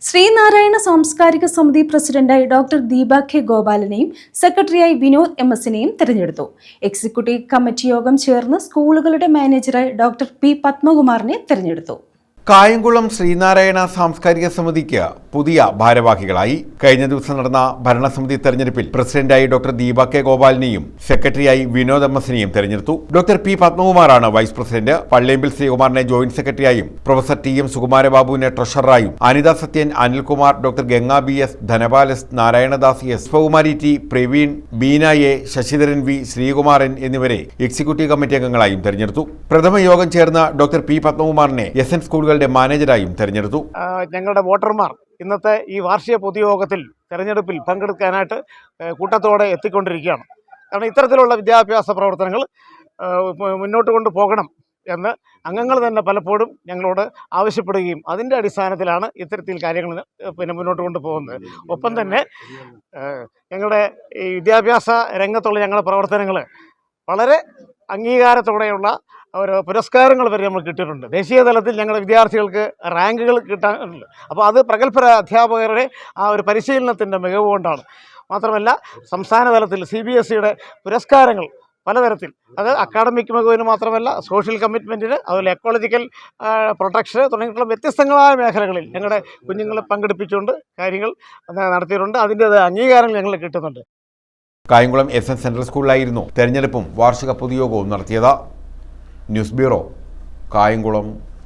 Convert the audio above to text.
ശ്രീനാരായണ സാംസ്കാരിക സമിതി പ്രസിഡന്റായി ഡോക്ടർ ദീപ കെ ഗോപാലനെയും സെക്രട്ടറിയായി വിനോദ് എം.എസിനെയും തെരഞ്ഞെടുത്തു. എക്സിക്യൂട്ടീവ് കമ്മിറ്റി യോഗം ചേർന്ന് സ്കൂളുകളുടെ മാനേജറായി ഡോക്ടർ പി പത്മകുമാറിനെ തെരഞ്ഞെടുത്തു. കായംകുളം ശ്രീനാരായണ സാംസ്കാരിക സമിതിക്ക് പുതിയ ഭാരവാഹികളായി. കഴിഞ്ഞ ദിവസം നടന്ന ഭരണസമിതി തെരഞ്ഞെടുപ്പിൽ പ്രസിഡന്റായി ഡോക്ടർ ദീപ കെ ഗോപാലിനെയും സെക്രട്ടറിയായി വിനോദ് എം.എസിനെയും തെരഞ്ഞെടുത്തു. ഡോക്ടർ പി പത്മകുമാറാണ് വൈസ് പ്രസിഡന്റ്. പള്ളിയമ്പിൽ ശ്രീകുമാറിനെ ജോയിന്റ് സെക്രട്ടറിയായും പ്രൊഫസർ ടി എം സുകുമാരബാബുവിനെ ട്രഷററായും Anitha Sathyan, Anilkumar, doctor Ganga B S, Dhanapal S, Narayanadas S, Pushpakumari T, Praveen, Beena A, Sasidharan V, Sreekumaran എന്നിവരെ എക്സിക്യൂട്ടീവ് കമ്മിറ്റി അംഗങ്ങളായും തെരഞ്ഞെടുത്തു. പ്രഥമ യോഗം ചേർന്ന ഡോക്ടർ പി പത്മകുമാറിനെ എസ്.എൻ. സ്കൂളുകളുടെ മാനേജറായും തെരഞ്ഞെടുത്തു. ഞങ്ങളുടെ വോട്ടർമാർ ഇന്നത്തെ ഈ വാർഷിക പൊതുയോഗത്തിൽ തെരഞ്ഞെടുപ്പിൽ പങ്കെടുക്കാനായിട്ട് കൂട്ടത്തോടെ എത്തിക്കൊണ്ടിരിക്കുകയാണ്. കാരണം ഇത്തരത്തിലുള്ള വിദ്യാഭ്യാസ പ്രവർത്തനങ്ങൾ മുന്നോട്ട് കൊണ്ടുപോകണം എന്ന് അംഗങ്ങൾ തന്നെ പലപ്പോഴും ഞങ്ങളോട് ആവശ്യപ്പെടുകയും അതിൻ്റെ അടിസ്ഥാനത്തിലാണ് ഇത്തരത്തിൽ കാര്യങ്ങൾ മുന്നോട്ട് കൊണ്ടുപോകുന്നത്. ഒപ്പം തന്നെ ഞങ്ങളുടെ ഈ വിദ്യാഭ്യാസ രംഗത്തുള്ള ഞങ്ങളുടെ പ്രവർത്തനങ്ങൾ വളരെ അംഗീകാരത്തോടെയുള്ള ഒരു പുരസ്കാരങ്ങൾ വരെ നമ്മൾ കിട്ടിയിട്ടുണ്ട്. ദേശീയ തലത്തിൽ ഞങ്ങളുടെ വിദ്യാർത്ഥികൾക്ക് റാങ്കുകൾ കിട്ടാറുണ്ട്. അപ്പോൾ അത് പ്രഗത്ഭ അധ്യാപകരുടെ ആ ഒരു പരിശീലനത്തിൻ്റെ മികവ് കൊണ്ടാണ്. മാത്രമല്ല സംസ്ഥാന തലത്തിൽ CBSEയുടെ പുരസ്കാരങ്ങൾ പലതരത്തിൽ, അത് അക്കാഡമിക് മികവിന് മാത്രമല്ല സോഷ്യൽ കമ്മിറ്റ്മെൻറ്റിന്, അതുപോലെ എക്കോളജിക്കൽ പ്രൊട്ടക്ഷന് തുടങ്ങിയിട്ടുള്ള വ്യത്യസ്തങ്ങളായ മേഖലകളിൽ ഞങ്ങളുടെ കുഞ്ഞുങ്ങളെ പങ്കെടുപ്പിച്ചുകൊണ്ട് കാര്യങ്ങൾ നടത്തിയിട്ടുണ്ട്. അതിൻ്റെ അംഗീകാരങ്ങൾ ഞങ്ങൾ കിട്ടുന്നുണ്ട്. കായംകുളം എസ്.എൻ. സെൻട്രൽ സ്കൂളിലായിരുന്നു തെരഞ്ഞെടുപ്പും വാർഷിക പൊതുയോഗവും നടത്തിയത്. News bureau, Kayamkulam.